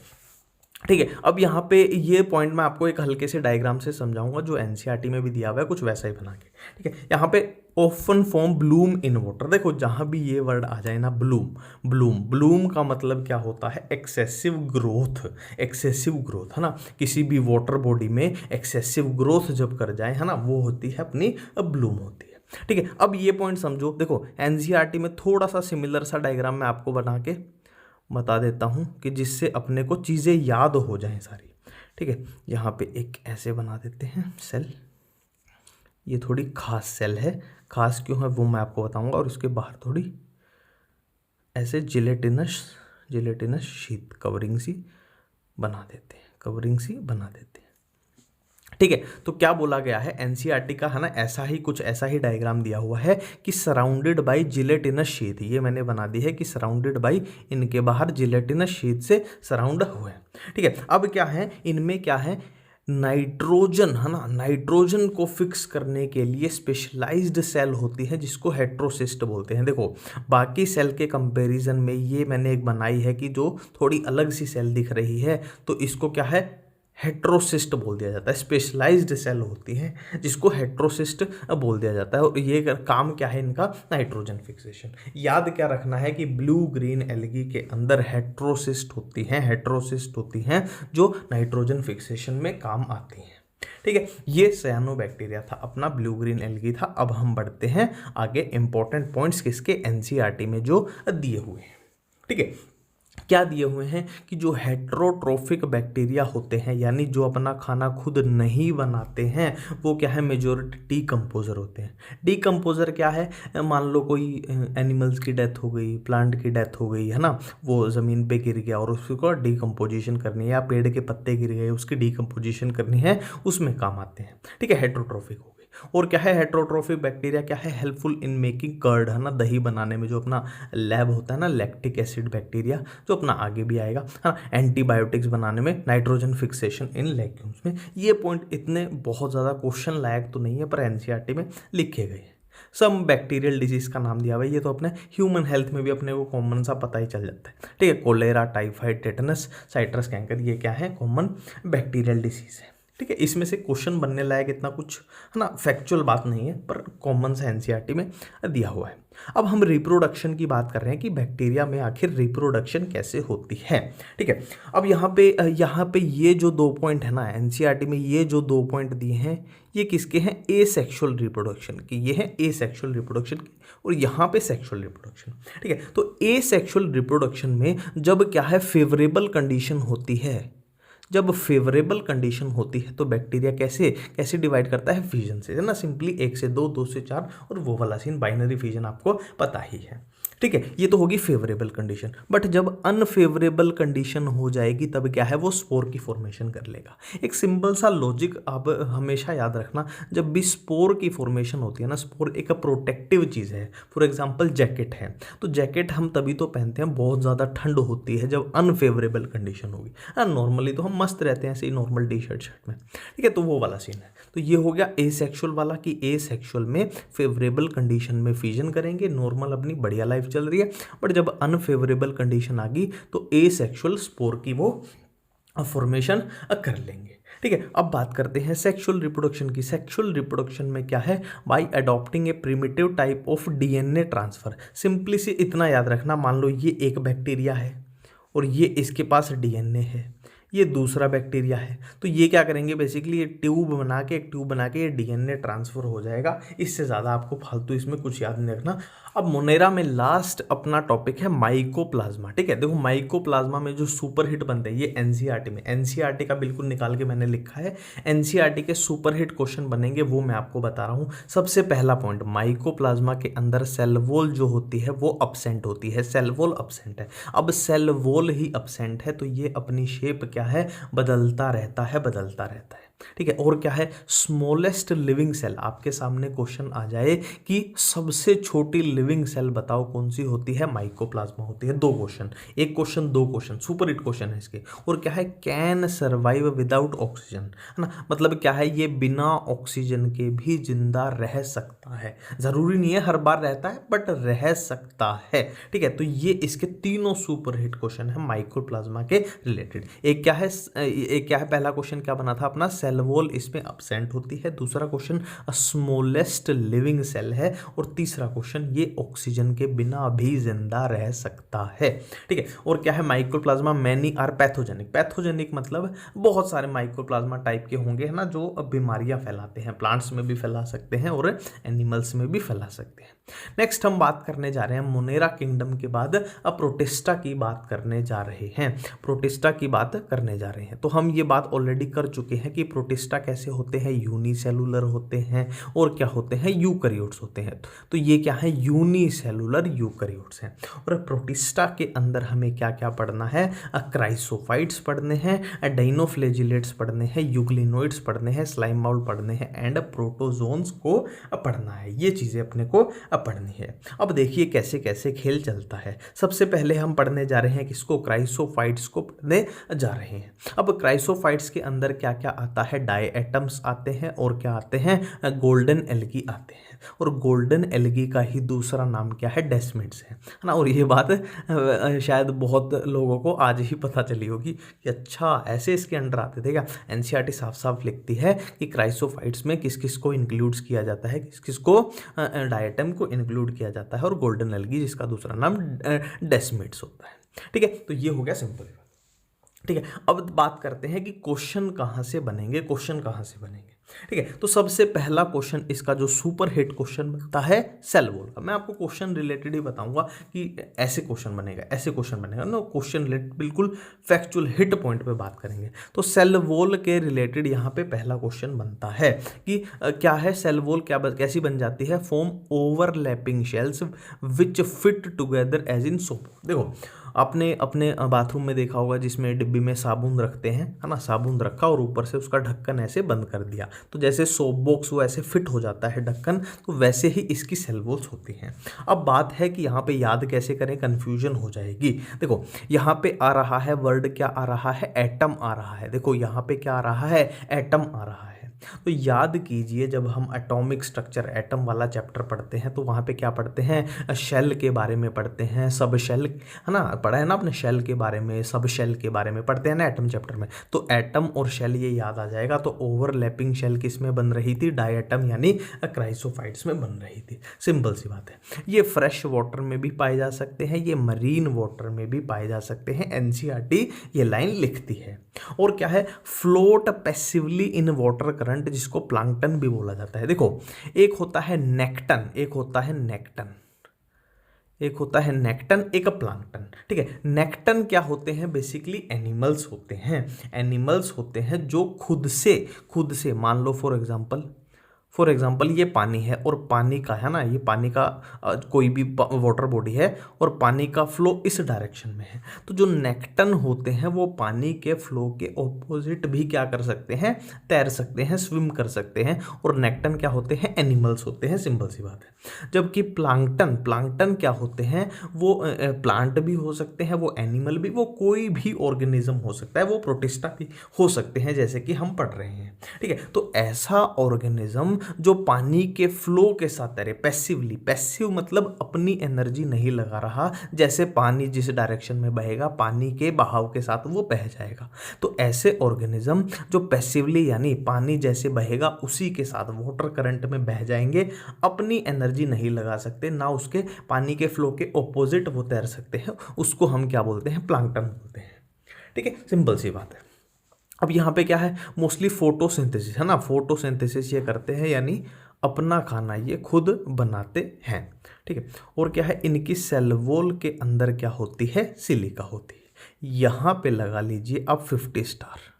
ठीक है, अब यहाँ पे ये पॉइंट मैं आपको एक हल्के से डायग्राम से समझाऊंगा, जो एनसीईआरटी में भी दिया हुआ है, कुछ वैसा ही बना के। ठीक है, यहाँ पे often form Bloom in water, देखो जहाँ भी ये वर्ड आ जाए ना, ब्लूम, ब्लूम का मतलब क्या होता है, एक्सेसिव ग्रोथ, एक्सेसिव ग्रोथ, है ना। किसी भी वाटर बॉडी में एक्सेसिव ग्रोथ जब कर जाए, है ना, वो होती है अपनी ब्लूम होती है। ठीक है, अब ये पॉइंट समझो, देखो एनसीईआरटी में थोड़ा सा सिमिलर सा डायग्राम मैं आपको बना के बता देता हूँ कि जिससे अपने को चीज़ें याद हो जाएं सारी। ठीक है, यहाँ पे एक ऐसे बना देते हैं सेल, ये थोड़ी खास सेल है, खास क्यों है वो मैं आपको बताऊंगा, और उसके बाहर थोड़ी ऐसे जिलेटिनस शीट कवरिंग सी बना देते हैं, कवरिंग सी बना देते हैं। ठीक है, तो क्या बोला गया है एनसीईआरटी का, है ना, ऐसा ही डायग्राम दिया हुआ है कि सराउंडेड बाय जिलेटिनस शीथ, ये मैंने बना दी है कि सराउंडेड बाय, इनके बाहर जिलेटिनस शीथ से सराउंड हुए। ठीक है, अब क्या है इनमें, क्या है नाइट्रोजन, है ना, नाइट्रोजन को फिक्स करने के लिए स्पेशलाइज्ड सेल होती है जिसको हेट्रोसिस्ट बोलते हैं। देखो बाकी सेल के कंपैरिजन में ये मैंने एक बनाई है कि जो थोड़ी अलग सी सेल दिख रही है, तो इसको क्या है हेट्रोसिस्ट बोल दिया जाता है। स्पेशलाइज्ड सेल होती है जिसको हेट्रोसिस्ट बोल दिया जाता है, और ये काम क्या है इनका, नाइट्रोजन फिक्सेशन। याद क्या रखना है कि ब्लू ग्रीन एल्गी के अंदर हेट्रोसिस्ट होती हैं जो नाइट्रोजन फिक्सेशन में काम आती हैं। ठीक है, ये साइनोबैक्टीरिया था, अपना ब्लू ग्रीन एल्गी था। अब हम बढ़ते हैं आगे, इंपॉर्टेंट पॉइंट्स किसके, एनसीईआरटी में जो दिए हुए हैं। ठीक है, क्या दिए हुए हैं कि जो हेट्रोट्रोफिक बैक्टीरिया होते हैं, यानी जो अपना खाना खुद नहीं बनाते हैं, वो क्या है मेजोरिटी डीकम्पोजर होते हैं। डीकम्पोजर क्या है, मान लो कोई एनिमल्स की डेथ हो गई, प्लांट की डेथ हो गई, है ना, वो ज़मीन पे गिर गया और उसको डीकम्पोजिशन करनी है, या पेड़ के पत्ते गिर गए उसकी डीकम्पोजिशन करनी है, उसमें काम आते हैं। ठीक है, हेट्रोट्रोफिक हो गई। और क्या है हेट्रोट्रोफिक बैक्टीरिया, क्या है हेल्पफुल इन मेकिंग कर्ड, है ना, दही बनाने में जो अपना लैब होता है ना, लैक्टिक एसिड बैक्टीरिया, जो अपना आगे भी आएगा, है ना, एंटीबायोटिक्स बनाने में, नाइट्रोजन फिक्सेशन इन लेग्यूम्स में। ये पॉइंट इतने बहुत ज़्यादा क्वेश्चन लायक तो नहीं है, पर एनसीईआरटी में लिखे गए हैं। सम बैक्टीरियल डिजीज का नाम दिया हुआ है, ये तो अपने ह्यूमन हेल्थ में भी अपने को कॉमन सा पता ही चल जाता है। ठीक है, cholera, typhoid, tetanus, citrus canker, ये क्या है कॉमन बैक्टीरियल डिजीज है। ठीक है, इसमें से क्वेश्चन बनने लायक इतना कुछ, है ना, फैक्चुअल बात नहीं है, पर कॉमन सा एनसीईआरटी में दिया हुआ है। अब हम रिप्रोडक्शन की बात कर रहे हैं कि बैक्टीरिया में आखिर रिप्रोडक्शन कैसे होती है। ठीक है, अब यहाँ पे ये जो 2 पॉइंट है ना, एनसीईआरटी में ये जो 2 पॉइंट दिए हैं, ये किसके हैं, एसेक्सुअल रिप्रोडक्शन की, ये है एसेक्सुअल रिप्रोडक्शन की, और यहाँ पे सेक्सुअल रिप्रोडक्शन। ठीक है, तो एसेक्सुअल रिप्रोडक्शन में जब क्या है फेवरेबल कंडीशन होती है, जब फेवरेबल कंडीशन होती है तो बैक्टीरिया कैसे कैसे डिवाइड करता है, फिजन से, है ना, सिंपली 1 से 2, 2 से 4, और वो वाला सीन बाइनरी फिजन आपको पता ही है। ठीक है, ये तो होगी फेवरेबल कंडीशन। बट जब अनफेवरेबल कंडीशन हो जाएगी तब क्या है, वो स्पोर की फॉर्मेशन कर लेगा। एक सिंपल सा लॉजिक आप हमेशा याद रखना, जब भी स्पोर की फॉर्मेशन होती है ना, स्पोर एक प्रोटेक्टिव चीज़ है। फॉर एग्जांपल जैकेट है, तो जैकेट हम तभी तो पहनते हैं बहुत ज़्यादा ठंड होती है जब अनफेवरेबल कंडीशन होगी। हाँ, नॉर्मली तो हम मस्त रहते हैं ऐसे ही नॉर्मल टी शर्ट में। ठीक है, तो वो वाला सीन है। तो ये हो गया एसेक्सुअल वाला कि एसेक्सुअल में फेवरेबल कंडीशन में फिजन करेंगे, नॉर्मल अपनी बढ़िया लाइफ चल रही है। बट जब अनफेवरेबल कंडीशन आ गई तो एसेक्सुअल स्पोर की वो फॉर्मेशन कर लेंगे। ठीक है, अब बात करते हैं सेक्सुअल रिप्रोडक्शन की। सेक्सुअल रिप्रोडक्शन में क्या है, bye adopting A primitive type of DNA transfer. Simply से इतना याद रखना, मान लो ये एक बैक्टीरिया है और ये इसके पास डीएनए है, ये दूसरा बैक्टीरिया है, तो ये क्या करेंगे बेसिकली, ये एक ट्यूब बना के ये डीएनए ट्रांसफर हो जाएगा। इससे ज़्यादा आपको फालतू इसमें कुछ याद नहीं रखना। अब मोनेरा में लास्ट अपना टॉपिक है माइकोप्लाज्मा। ठीक है, देखो माइकोप्लाज्मा में जो सुपरहिट बनते हैं, ये एनसीईआरटी का बिल्कुल निकाल के मैंने लिखा है। एनसीईआरटी के सुपरहिट क्वेश्चन बनेंगे, वो मैं आपको बता रहा हूँ। सबसे पहला पॉइंट, माइकोप्लाज्मा के अंदर सेल वॉल जो होती है वो अब्सेंट होती है, सेल वॉल अब्सेंट है। अब सेल वॉल ही अब्सेंट है तो ये अपनी शेप क्या है, बदलता रहता है। ठीक है, और क्या है, स्मॉलेस्ट लिविंग सेल। आपके सामने क्वेश्चन आ जाए कि सबसे छोटी लिविंग सेल बताओ कौन सी होती है, माइकोप्लाज्मा होती है। 2 क्वेश्चन, एक question 2 question, super hit question है इसके। और क्या है, कैन सर्वाइव विदाउट ऑक्सीजन, है ना, मतलब क्या है, ये बिना ऑक्सीजन के भी जिंदा रह सकता है। जरूरी नहीं है हर बार रहता है, बट रह सकता है। ठीक है, तो ये इसके तीनों सुपर हिट क्वेश्चन है माइकोप्लाज्मा के रिलेटेड। एक क्या है, पहला क्वेश्चन क्या बना था अपना, सेल वॉल इसमें अब्सेंट होती है। दूसरा क्वेश्चन स्मॉलेस्ट लिविंग सेल है, और तीसरा क्वेश्चन ये ऑक्सीजन के बिना भी जिंदा रह सकता है। ठीक है, और क्या है, माइकोप्लाज्मा मैनी आर पैथोजेनिक मतलब बहुत सारे माइकोप्लाज्मा टाइप के होंगे, है ना, जो बीमारियां फैलाते हैं। प्लांट्स में भी फैला सकते हैं और एनिमल्स में भी फैला सकते हैं। नेक्स्ट हम बात करने जा रहे हैं मोनेरा किंगडम के बाद अब प्रोटिस्टा की बात करने जा रहे हैं। तो हम ये बात ऑलरेडी कर चुके हैं कि प्रोटिस्टा कैसे होते हैं, यूनिसेलुलर होते हैं, और क्या होते हैं, यूकैरियोट्स होते हैं। तो ये क्या है, यूनिसेलुलर यूकैरियोट्स हैं। और प्रोटिस्टा के अंदर हमें क्या क्या पढ़ना है, क्राइसोफाइट्स पढ़ने हैं, डाइनोफ्लैजिलेट्स पढ़ने हैं, यूग्लिनोइड्स पढ़ने हैं, स्लाइम बाउल पढ़ने हैं, एंड प्रोटोजोन्स को पढ़ना है। ये चीज़ें अपने को पढ़नी है। अब देखिए कैसे कैसे खेल चलता है। सबसे पहले हम पढ़ने जा रहे हैं किसको, क्राइसोफाइट्स को पढ़ने जा रहे हैं। अब क्राइसोफाइट्स के अंदर क्या क्या आता है, डाई एटम्स आते हैं, और क्या आते हैं, गोल्डन एल्गी आते हैं। और गोल्डन एल्गी का ही दूसरा नाम क्या है, डेस्मिड्स है ना। और ये बात शायद बहुत लोगों को आज ही पता चली होगी कि अच्छा ऐसे इसके अंडर आते थे क्या। एनसीईआरटी साफ साफ लिखती है कि क्राइसोफाइट्स में किस किस को इंक्लूड्स किया जाता है, किस किस को डायटम को इंक्लूड किया जाता है, और गोल्डन एल्गी जिसका दूसरा नाम डेस्मिड्स होता है। ठीक है, तो ये हो गया सिंपल। ठीक है, अब बात करते हैं कि क्वेश्चन कहाँ से बनेंगे, क्वेश्चन कहाँ से बनेंगे। ठीक है, तो सबसे पहला क्वेश्चन इसका जो सुपर हिट क्वेश्चन बनता है सेल वॉल का। मैं आपको क्वेश्चन रिलेटेड ही बताऊंगा कि ऐसे क्वेश्चन बनेगा, ऐसे क्वेश्चन बनेगा ना। क्वेश्चन रिलेटेड बिल्कुल फैक्चुअल हिट पॉइंट पे बात करेंगे। तो सेल वॉल के रिलेटेड यहाँ पे पहला क्वेश्चन बनता है कि क्या है सेल वॉल, क्या कैसी बन जाती है, form overlapping shells which fit together as in soap. देखो आपने अपने बाथरूम में देखा होगा जिसमें डिब्बी में साबुन रखते हैं, है ना। साबुन रखा और ऊपर से उसका ढक्कन ऐसे बंद कर दिया, तो जैसे सोप बॉक्स वो ऐसे फिट हो जाता है ढक्कन, तो वैसे ही इसकी सेल वॉल्स होती हैं। अब बात है कि यहाँ पे याद कैसे करें, कन्फ्यूजन हो जाएगी। देखो यहाँ पे आ रहा है वर्ड, क्या आ रहा है, एटम आ रहा है। देखो यहाँ पे क्या आ रहा है, एटम आ रहा है। तो याद कीजिए जब हम एटॉमिक स्ट्रक्चर, एटम वाला चैप्टर पढ़ते हैं तो वहाँ पे क्या पढ़ते हैं, शेल के बारे में पढ़ते हैं, सब शेल, है ना, पढ़ा है ना आपने, शेल के बारे में, सब शेल के बारे में पढ़ते हैं ना एटम चैप्टर में। तो एटम और शेल ये याद आ जाएगा। तो ओवरलैपिंग शेल किस में बन रही थी, डायटम यानी क्राइसोफाइट्स में बन रही थी। सिंपल सी बात है। ये फ्रेश वाटर में भी पाए जा सकते हैं, ये मरीन वाटर में भी पाए जा सकते हैं। एनसीईआरटी ये लाइन लिखती है। और क्या है, float passively in water current, जिसको प्लांक्टन भी बोला जाता है। देखो एक होता है नेक्टन, एक होता है नेक्टन, एक होता है नेक्टन, एक प्लांक्टन। ठीक है, नेक्टन क्या होते हैं, बेसिकली एनिमल्स होते हैं। एनिमल्स होते हैं जो खुद से मान लो फॉर एग्जाम्पल ये पानी है, और पानी का है ना, ये पानी का कोई भी वाटर बॉडी है और पानी का फ्लो इस डायरेक्शन में है। तो जो नेक्टन होते हैं वो पानी के फ्लो के ऑपोजिट भी क्या कर सकते हैं, तैर सकते हैं, स्विम कर सकते हैं। और नेक्टन क्या होते हैं, एनिमल्स होते हैं। सिंपल सी बात है। जबकि प्लांक्टन क्या होते हैं, वो प्लांट भी हो सकते हैं, वो एनिमल भी, वो कोई भी ऑर्गेनिज्म हो सकता है, वो प्रोटिस्टा भी हो सकते हैं, जैसे कि हम पढ़ रहे हैं। ठीक है, तो ऐसा ऑर्गेनिज्म जो पानी के फ्लो के साथ तैरे, पैसिवली, पैसिव मतलब अपनी एनर्जी नहीं लगा रहा, जैसे पानी जिस डायरेक्शन में बहेगा पानी के बहाव के साथ वो बह जाएगा। तो ऐसे ऑर्गेनिज्म जो पैसिवली यानी पानी जैसे बहेगा उसी के साथ वाटर करंट में बह जाएंगे, अपनी एनर्जी नहीं लगा सकते, ना उसके पानी के फ्लो के ऑपोजिट वो तैर सकते हैं, उसको हम क्या बोलते हैं, प्लांक्टन बोलते हैं। ठीक है, सिंपल सी बात है। अब यहाँ पे क्या है, मोस्टली फोटोसिंथेसिस है ना, फोटोसिंथेसिस ये करते हैं, यानी अपना खाना ये खुद बनाते हैं। ठीक है, और क्या है, इनकी सेल वॉल के अंदर क्या होती है, सिलिका होती है। यहाँ पे लगा लीजिए अब 50 स्टार।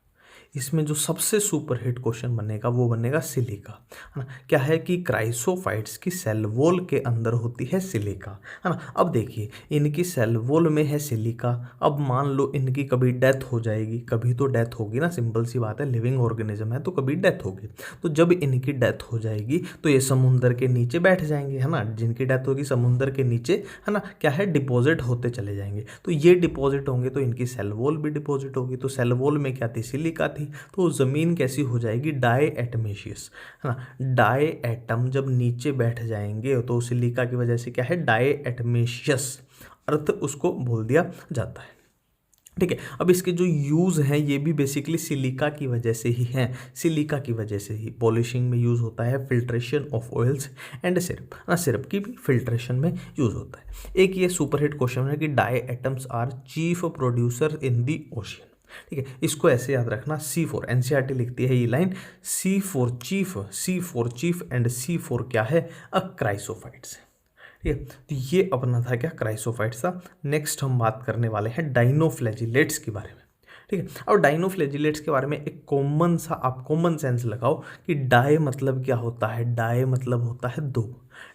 इसमें जो सबसे सुपर हिट क्वेश्चन बनेगा वो बनेगा सिलिका, है ना। क्या है कि क्राइसोफाइट्स की सेल वॉल के अंदर होती है सिलिका, है ना। अब देखिए इनकी सेल वॉल में है सिलिका। अब मान लो इनकी कभी डेथ हो जाएगी, कभी तो डेथ होगी ना, सिंपल सी बात है, लिविंग ऑर्गेनिज्म है तो कभी डेथ होगी। तो जब इनकी डेथ हो जाएगी तो ये समुंदर के नीचे बैठ जाएंगे, है ना। जिनकी डेथ होगी समुंदर के नीचे, है ना, क्या है, डिपॉजिट होते चले जाएंगे। तो ये डिपॉजिट होंगे तो इनकी सेल वॉल भी डिपॉजिट होगी। तो सेल वॉल में क्या थी, सिलिका थी। तो ज़मीन कैसी हो जाएगी, डाई एटमेशियस, है ना। डाई एटम जब नीचे बैठ जाएंगे तो सिलिका की वजह से क्या है, डाई एटमेशियस अर्थ उसको बोल दिया जाता है। ठीक है, अब इसके जो यूज़ हैं ये भी बेसिकली सिलिका की वजह से ही हैं। सिलिका की वजह से ही पॉलिशिंग में यूज़ होता है, filtration of oils and syrup, ना, सिरप की भी फिल्ट्रेशन में यूज़ होता है। एक ये सुपरहिट क्वेश्चन है कि diatoms are chief producer in the ocean. ठीक है, इसको ऐसे याद रखना, C4 एनसीईआरटी लिखती है ये line, C4 cheap and C4 क्या है, क्राइसोफाइट्स। ठीक है, तो ये अपना था क्या, क्राइसोफाइट्स था। नेक्स्ट हम बात करने वाले हैं डाइनोफ्लैजिलेट्स के बारे में। ठीक है। अब डाइनोफ्लैजिलेट्स के बारे में एक कॉमन सा आप कॉमन सेंस लगाओ कि डाई मतलब क्या होता है। डाई मतलब होता है दो,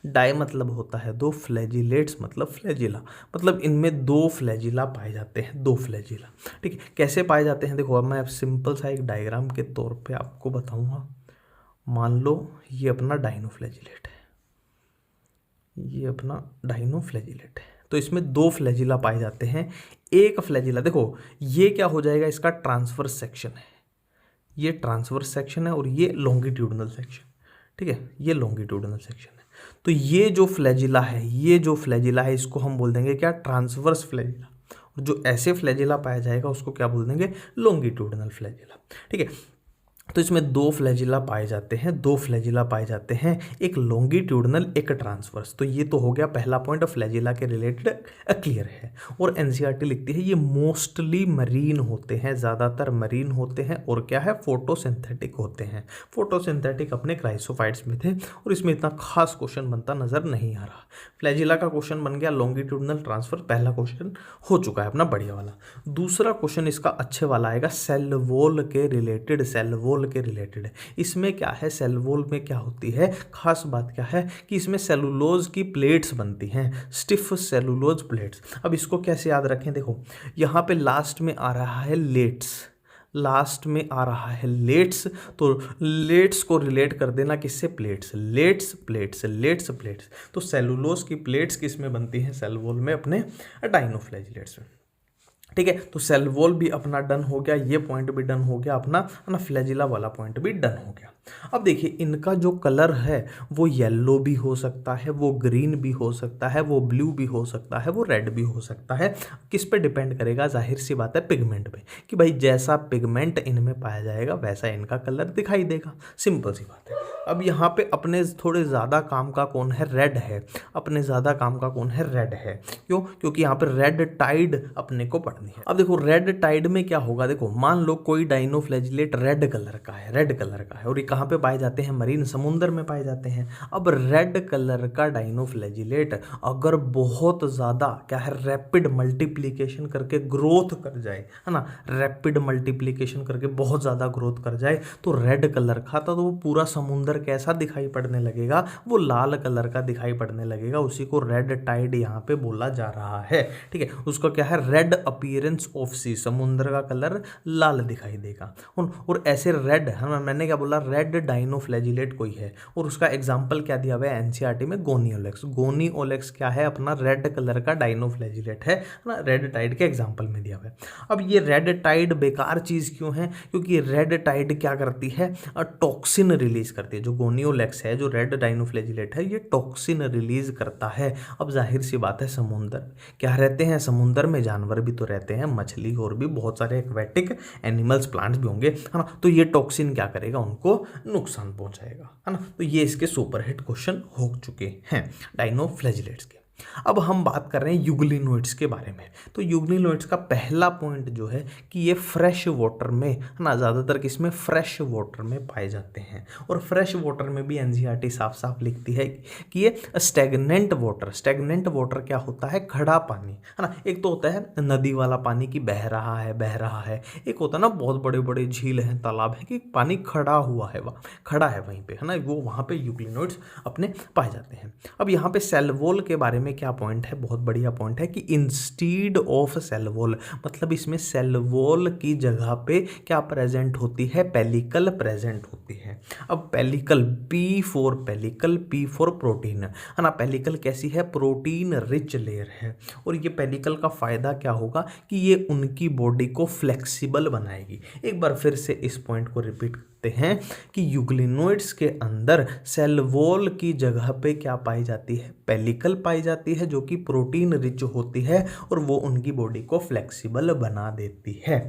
डाई मतलब होता है दो, फ्लैजिलेट्स मतलब फ्लैजिला, मतलब इनमें दो फ्लैजिला पाए जाते हैं, दो फ्लैजिला। ठीक है, कैसे पाए जाते हैं देखो, अब मैं सिंपल सा एक डायग्राम के तौर पे आपको बताऊंगा। मान लो ये अपना डाइनोफ्लैजिलेट है, ये अपना डाइनोफ्लैजिलेट है, तो इसमें दो फ्लैजिला पाए जाते हैं। एक फ्लैजिला देखो, ये क्या हो जाएगा, इसका ट्रांसवर्स सेक्शन है, ये ट्रांसवर्स सेक्शन है और ये लॉन्गिट्यूडनल सेक्शन। ठीक है, ये लॉन्गिट्यूडनल सेक्शन है। तो ये जो फ्लैजिला है, ये जो फ्लैजिला है इसको हम बोल देंगे क्या, ट्रांसवर्स फ्लैजिला। और जो ऐसे फ्लैजिला पाया जाएगा उसको क्या बोल देंगे, लॉन्गिट्यूडनल फ्लैजिला। ठीक है, तो इसमें दो फ्लैजिला पाए जाते हैं, दो फ्लैजिला पाए जाते हैं, एक लॉन्गिट्यूडनल एक ट्रांसवर्स। तो ये तो हो गया पहला पॉइंट, फ्लैजिला के रिलेटेड क्लियर है। और एनसीईआरटी लिखती है ये मोस्टली मरीन होते हैं, ज़्यादातर मरीन होते हैं, और क्या है, फोटोसिंथेटिक होते हैं। फोटोसिंथेटिक अपने क्राइसोफाइट्स में थे, और इसमें इतना खास क्वेश्चन बनता नजर नहीं आ रहा। फ्लैजिला का क्वेश्चन बन गया, लॉन्गिट्यूडनल ट्रांसफर पहला क्वेश्चन हो चुका है अपना बढ़िया वाला। दूसरा क्वेश्चन इसका अच्छे वाला आएगा, सेल वॉल के रिलेटेड, सेल वॉल के रिलेटेड है। इसमें क्या है, सेल वॉल में क्या होती है, खास बात क्या है कि इसमें सेलुलोज की प्लेट्स बनती हैं, स्टिफ सेलुलोज प्लेट्स। अब इसको कैसे याद रखें, देखो यहाँ पे लास्ट में आ रहा है लेट्स, लास्ट में आ रहा है लेट्स, तो लेट्स को रिलेट कर देना किससे, plates, let's plates, let's plates. तो सेलुलोज की प्लेट्स किस में बनती हैं, सेल वॉल में, अपने डाइनोफ्लैजिलेट्स में। ठीक है, तो सेल वॉल भी अपना डन हो गया, ये पॉइंट भी डन हो गया अपना, है ना, फ्लैजिला वाला पॉइंट भी डन हो गया। अब देखिए इनका जो कलर है वो येलो भी हो सकता है, वो ग्रीन भी हो सकता है, वो ब्लू भी हो सकता है, वो रेड भी हो सकता है। किस पे डिपेंड करेगा, जाहिर सी बात है पिगमेंट पे, कि भाई जैसा पिगमेंट इनमें पाया जाएगा वैसा इनका कलर दिखाई देगा, सिंपल सी बात है। अब यहाँ पे अपने थोड़े ज़्यादा काम का कौन है, रेड है, अपने ज़्यादा काम का कौन है, रेड है। क्यों, क्योंकि यहाँ पे रेड टाइड अपने को पढ़नी है। अब देखो रेड टाइड में क्या होगा, देखो मान लो कोई डाइनोफ्लैजिलेट रेड कलर का है, रेड कलर का है, और ये कहाँ पे पाए जाते हैं, मरीन समुंदर में पाए जाते हैं। अब रेड कलर का डाइनोफ्लैजिलेट अगर बहुत ज़्यादा क्या है, रैपिड मल्टीप्लिकेशन करके ग्रोथ कर जाए, है ना, रैपिड मल्टीप्लिकेशन करके बहुत ज़्यादा ग्रोथ कर जाए, तो रेड कलर का तो वो पूरा समुंदर कैसा दिखाई पड़ने लगेगा, वो लाल कलर का दिखाई पड़ने लगेगा। उसी को रेड टाइड यहाँ पे बोला जा रहा है। ठीक है, उसका क्या है, रेड अपीयरेंस ऑफ सी, समुद्र का कलर लाल दिखाई देगा। और ऐसे रेड है ना, मैंने क्या बोला, रेड डाइनोफ्लैजिलेट कोई है, और उसका एग्जांपल क्या दिया हुआ है एनसीईआरटी में, गोनियोलेक्स। गोनियोलेक्स क्या है, अपना रेड कलर का डाइनोफ्लैजिलेट है ना, रेड टाइड के एग्जांपल में दिया हुआ है। अब ये रेड टाइड बेकार चीज़ क्यों है, क्योंकि रेड टाइड क्या करती है, टॉक्सिन रिलीज करती है। जो गोनियोलेक्स है, जो रेड डाइनोफ्लैजिलेट है, ये टॉक्सिन रिलीज करता है। अब जाहिर सी बात है, समुंदर क्या रहते हैं, समुंदर में जानवर भी तो रहते हैं, मछली और भी बहुत सारे एक्वेटिक एनिमल्स, प्लांट्स भी होंगे, है ना, तो ये टॉक्सिन क्या करेगा, उनको नुकसान पहुंचाएगा, है ना। तो ये इसके सुपरहिट क्वेश्चन हो चुके हैं डाइनोफ्लैजिलेट्स के। अब हम बात कर रहे हैं यूग्लिनोइड्स के बारे में। तो यूग्लिनोइड्स का पहला पॉइंट जो है कि ये फ्रेश वाटर में, है ना, ज़्यादातर किसमें, फ्रेश वाटर में पाए जाते हैं। और फ्रेश वाटर में भी एनसीईआरटी साफ साफ लिखती है कि ये स्टेगनेंट वाटर, स्टेगनेंट वाटर क्या होता है, खड़ा पानी, है ना। एक तो होता है नदी वाला पानी की बह रहा है, बह रहा है, एक होता है ना बहुत बड़े बड़े झील हैं, तालाब है, कि पानी खड़ा हुआ है, वह खड़ा है वहीं पे, है ना, वो वहाँ पे यूग्लिनोइड्स अपने पाए जाते हैं। अब यहाँ पे सेल वॉल के बारे में क्या पॉइंट है, बहुत बढ़िया पॉइंट है कि इंस्टीड ऑफ सेल वॉल, मतलब इसमें सेल वॉल की जगह पे क्या प्रेजेंट होती है, पेलिकल प्रेजेंट होती है। अब pellicle, P for pellicle, P for protein, है ना, पेलिकल कैसी है, प्रोटीन रिच लेयर है। और ये पेलिकल का फायदा क्या होगा कि ये उनकी बॉडी को फ्लेक्सिबल बनाएगी। एक बार फिर से इस पॉइंट को रिपीट हैं कि यूग्लिनोइड्स के अंदर सेल वॉल की जगह पे क्या पाई जाती है, पेलिकल पाई जाती है, जो कि प्रोटीन रिच होती है, और वो उनकी बॉडी को फ्लेक्सिबल बना देती है।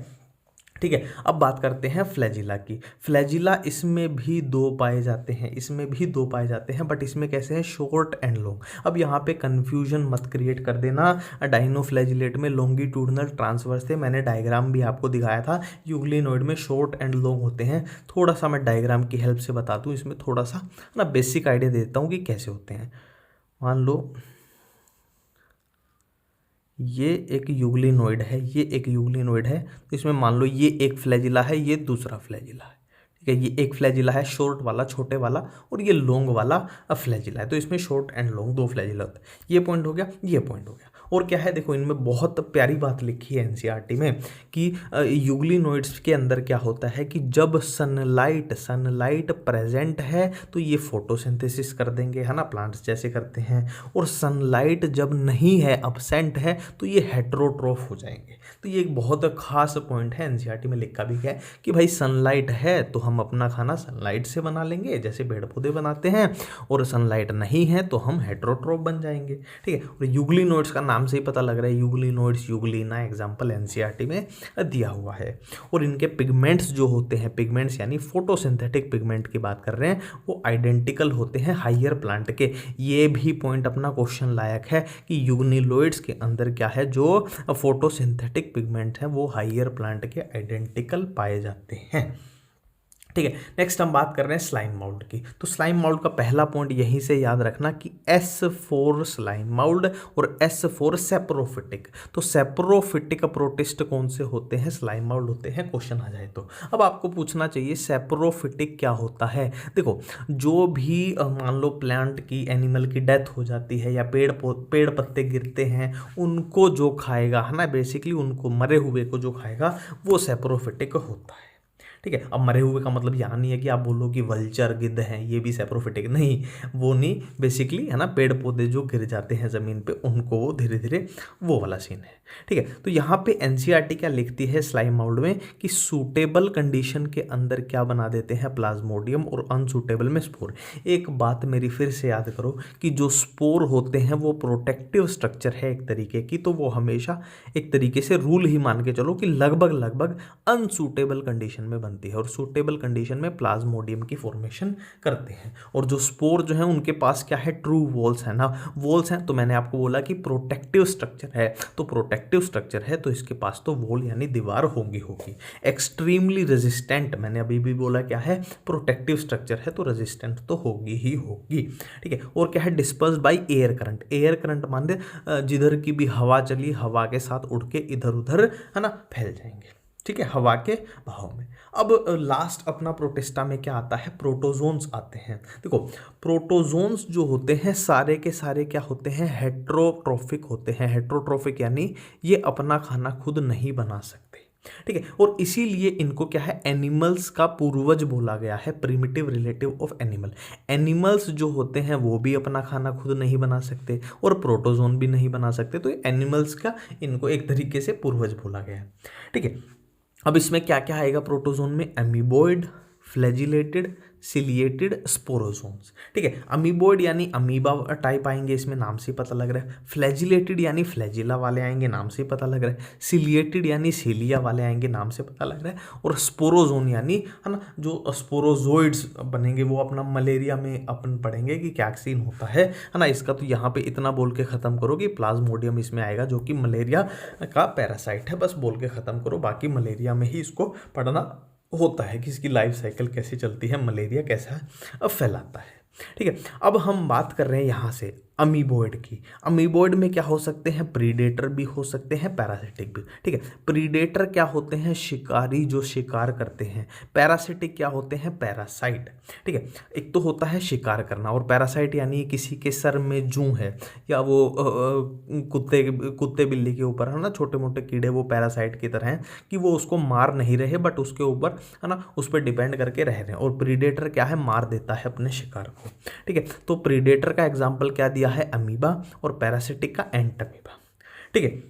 ठीक है, अब बात करते हैं फ्लैजिला की। फ्लैजिला इसमें भी दो पाए जाते हैं, इसमें भी दो पाए जाते हैं, बट इसमें कैसे हैं, शॉर्ट एंड लॉन्ग। अब यहाँ पे कन्फ्यूजन मत क्रिएट कर देना, डाइनोफ्लैजिलेट में लॉन्गिट्यूडनल ट्रांसवर्स थे, मैंने डायग्राम भी आपको दिखाया था। यूग्लिनोइड में शॉर्ट एंड लॉन्ग होते हैं। थोड़ा सा मैं डायग्राम की हेल्प से बता दूँ, इसमें थोड़ा सा ना बेसिक आइडिया देता हूँ कि कैसे होते हैं। मान लो ये एक यूग्लिनोइड है, ये एक यूग्लिनोइड है। तो इसमें मान लो ये एक फ्लैजिला है, ये दूसरा फ्लैजिला है। ठीक है, ये एक फ्लैजिला है शॉर्ट वाला छोटे वाला, और ये लॉन्ग वाला फ्लैजिला है। तो इसमें शॉर्ट एंड लॉन्ग दो फ्लैजिला होता है। ये पॉइंट हो गया, ये पॉइंट हो गया। और क्या है, देखो इनमें बहुत प्यारी बात लिखी है एनसीईआरटी में कि यूग्लिनोइड्स के अंदर क्या होता है कि जब सनलाइट प्रेजेंट है तो ये फोटोसिंथेसिस कर देंगे, है ना, प्लांट्स जैसे करते हैं। और सनलाइट जब नहीं है, अब्सेंट है, तो ये हेट्रोट्रोफ हो जाएंगे। तो ये एक बहुत खास पॉइंट है, एनसीईआरटी में लिखा भी है कि भाई सनलाइट है तो हम अपना खाना सनलाइट से बना लेंगे जैसे पेड़ पौधे बनाते हैं, और सनलाइट नहीं है तो हम हेट्रोट्रोफ बन जाएंगे। ठीक है, और यूग्लिनोइड्स का नाम से ही पता लग रहा है, यूग्लिनोइड्स, यूग्लिना एग्जाम्पल एनसीईआरटी में दिया हुआ है। और इनके पिगमेंट्स जो होते हैं, पिगमेंट्स यानी फोटोसिंथेटिक पिगमेंट की बात कर रहे हैं, वो आइडेंटिकल होते हैं हाइयर प्लांट के। ये भी पॉइंट अपना क्वेश्चन लायक है कि यूग्निलोइड्स के अंदर क्या है, जो फोटोसिंथेटिक पिगमेंट हैं वो हाइयर प्लांट के आइडेंटिकल पाए जाते हैं। ठीक है, नेक्स्ट हम बात कर रहे हैं स्लाइम माउल्ड की। तो स्लाइम माउल्ड का पहला पॉइंट यहीं से याद रखना कि S4 स्लाइम माउल्ड और S4 सेप्रोफिटिक। तो सेप्रोफिटिक प्रोटिस्ट कौन से होते हैं, स्लाइम माउल्ड होते हैं, क्वेश्चन आ जाए तो। अब आपको पूछना चाहिए सेप्रोफिटिक क्या होता है। देखो, जो भी मान लो प्लांट की, एनिमल की डेथ हो जाती है या पेड़ पत्ते गिरते हैं, उनको जो खाएगा, है ना, बेसिकली उनको, मरे हुए को जो खाएगा वो सेप्रोफिटिक होता है। ठीक है, अब मरे हुए का मतलब यहाँ नहीं है कि आप बोलो कि वल्चर, गिद्ध हैं, ये भी सेप्रोफिटिक, नहीं, वो नहीं, बेसिकली, है ना, पेड़ पौधे जो गिर जाते हैं ज़मीन पे उनको वो धीरे धीरे, वो वाला सीन है। ठीक है, तो यहाँ पे एनसीईआरटी क्या लिखती है स्लाइम माउल्ड में कि सूटेबल कंडीशन के अंदर क्या बना देते हैं, प्लाज्मोडियम, और अनसूटेबल में स्पोर। एक बात मेरी फिर से याद करो कि जो स्पोर होते हैं वो प्रोटेक्टिव स्ट्रक्चर है एक तरीके की, तो वो हमेशा एक तरीके से रूल ही मान के चलो कि लगभग अनसूटेबल कंडीशन में बनती है, और सूटेबल कंडीशन में प्लाज्मोडियम की फॉर्मेशन करते हैं। और जो स्पोर जो है उनके पास क्या है, ट्रू वॉल्स है ना, वॉल्स हैं। तो मैंने आपको बोला कि प्रोटेक्टिव स्ट्रक्चर है, तो प्रोटेक्टिव स्ट्रक्चर है तो इसके पास तो वॉल यानी दीवार होगी। एक्सट्रीमली रेजिस्टेंट, मैंने अभी भी बोला क्या है, प्रोटेक्टिव स्ट्रक्चर है तो रेजिस्टेंट तो होगी ही होगी। ठीक है, और क्या है, dispersed by air current. Air current मान दे जिधर की भी हवा चली, हवा के साथ उड़ के इधर उधर, है ना, फैल जाएंगे। ठीक है, हवा के बहाव में। अब लास्ट अपना प्रोटिस्टा में क्या आता है, प्रोटोजोन्स आते हैं। देखो, प्रोटोजोन्स जो होते हैं सारे के सारे क्या होते हैं, हेट्रोट्रोफिक होते हैं। हेट्रोट्रोफिक यानी ये अपना खाना खुद नहीं बना सकते। ठीक है, और इसीलिए इनको क्या है, एनिमल्स का पूर्वज बोला गया है, primitive relative of animal. Animals जो होते हैं वो भी अपना खाना खुद नहीं बना सकते और प्रोटोजोन भी नहीं बना सकते, तो एनिमल्स का इनको एक तरीके से पूर्वज बोला गया है। ठीक है, अब इसमें क्या क्या आएगा प्रोटोजोन में, अमीबोइड, फ्लैजिलेटेड, सिलिएटेड, स्पोरोजोन्स। ठीक है, अमीबोइड यानी अमीबा टाइप आएंगे, इसमें नाम से पता लग रहा है। फ्लैजिलेटेड यानी फ्लैजिला वाले आएंगे, नाम से पता लग रहा है। सिलिएटेड यानी सीलिया वाले आएंगे, नाम से पता लग रहा है। और स्पोरोजोन यानी, है ना, जो स्पोरोजोइड्स बनेंगे वो अपना मलेरिया में अपन पढ़ेंगे कि क्या सीन होता है ना। इसका तो यहाँ पे इतना बोल के ख़त्म करो कि प्लाज्मोडियम इसमें आएगा जो कि मलेरिया का पैरासाइट है, बस बोल के ख़त्म करो। बाकी मलेरिया में ही इसको पढ़ना होता है कि इसकी लाइफ साइकिल कैसे चलती है, मलेरिया कैसा फैलाता है। ठीक है, अब हम बात कर रहे हैं यहाँ से अमीबोइड की। अमीबोइड में क्या हो सकते हैं, प्रीडेटर भी हो सकते हैं, पैरासिटिक भी। ठीक है, प्रीडेटर क्या होते हैं, शिकारी जो शिकार करते हैं। पैरासिटिक क्या होते हैं, पैरासाइट। ठीक है, एक तो होता है शिकार करना, और पैरासाइट यानी किसी के सर में जूं है, या वो कुत्ते बिल्ली के ऊपर, है ना, छोटे मोटे कीड़े, वो पैरासाइट की तरह हैं कि वो उसको मार नहीं रहे बट उसके ऊपर, है ना, उस पर डिपेंड करके रह रहे हैं। और प्रीडेटर क्या है, मार देता है अपने शिकार को। ठीक है, तो प्रीडेटर का एग्जाम्पल क्या दिया है, अमीबा, और पैरासिटिक का एंटमीबा। ठीक है,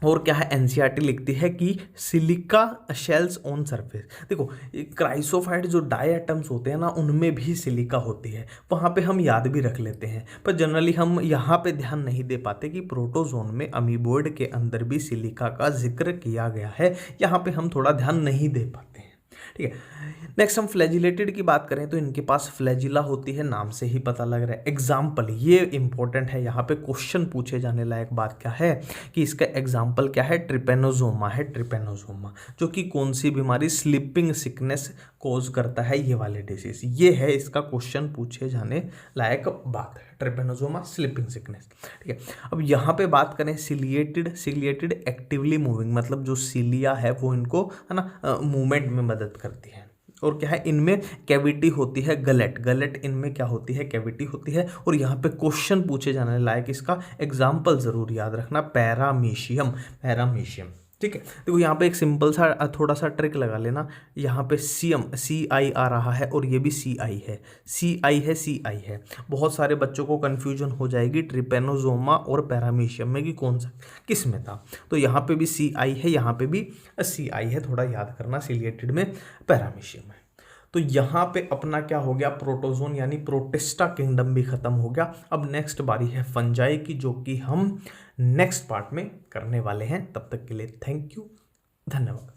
और क्या है, एनसीईआरटी लिखती है कि सिलिका शेल्स ऑन सरफेस। देखो, क्राइसोफाइट जो डाई एटम्स होते हैं ना, उनमें भी सिलिका होती है, वहाँ पे हम याद भी रख लेते हैं, पर जनरली हम यहाँ पे ध्यान नहीं दे पाते कि प्रोटोजोन में अमीबोइड के अंदर भी सिलिका का जिक्र किया गया है, यहाँ पे हम थोड़ा ध्यान नहीं दे पाते हैं। ठीक है। नेक्स्ट हम फ्लैजिलेटेड की बात करें तो इनके पास फ्लैजिला होती है, नाम से ही पता लग रहा है। एग्जाम्पल, ये इंपॉर्टेंट है, यहाँ पे क्वेश्चन पूछे जाने लायक बात क्या है कि इसका एग्जाम्पल क्या है, ट्रिपेनोजोमा है। ट्रिपेनोजोमा जो कि कौन सी बीमारी, स्लीपिंग सिकनेस कोज करता है, ये वाले डिजीज, ये है इसका क्वेश्चन पूछे जाने लायक बात है, ट्रिपेनोजोमा स्लीपिंग सिकनेस। ठीक है। अब यहाँ पे बात करें सिलिएटेड, सिलिएटेड एक्टिवली मूविंग, मतलब जो सिलिया है वो इनको है ना मूवमेंट में मदद करती है। और क्या है, इनमें कैविटी होती है, गलेट, गलेट इनमें क्या होती है, कैविटी होती है। और यहाँ पे क्वेश्चन पूछे जाने लायक इसका एग्जाम्पल जरूर याद रखना, पैरामीशियम, पैरामीशियम। ठीक है। देखो यहाँ पे एक सिंपल सा थोड़ा सा ट्रिक लगा लेना, यहाँ पे सीएम सी आई आ रहा है और ये भी सी आई है, सी आई है, सी आई है। बहुत सारे बच्चों को कन्फ्यूजन हो जाएगी ट्रिपेनोजोमा और पैरामीशियम में कि कौन सा किस में था। तो यहाँ पे भी सी आई है, यहाँ पे भी सी आई है, थोड़ा याद करना, सिलिएटेड में पैरामीशियम है। तो यहाँ पे अपना क्या हो गया, प्रोटोजोन यानी प्रोटिस्टा किंगडम भी खत्म हो गया। अब नेक्स्ट बारी है फंजाई की, जो कि हम नेक्स्ट पार्ट में करने वाले हैं। तब तक के लिए थैंक यू, धन्यवाद।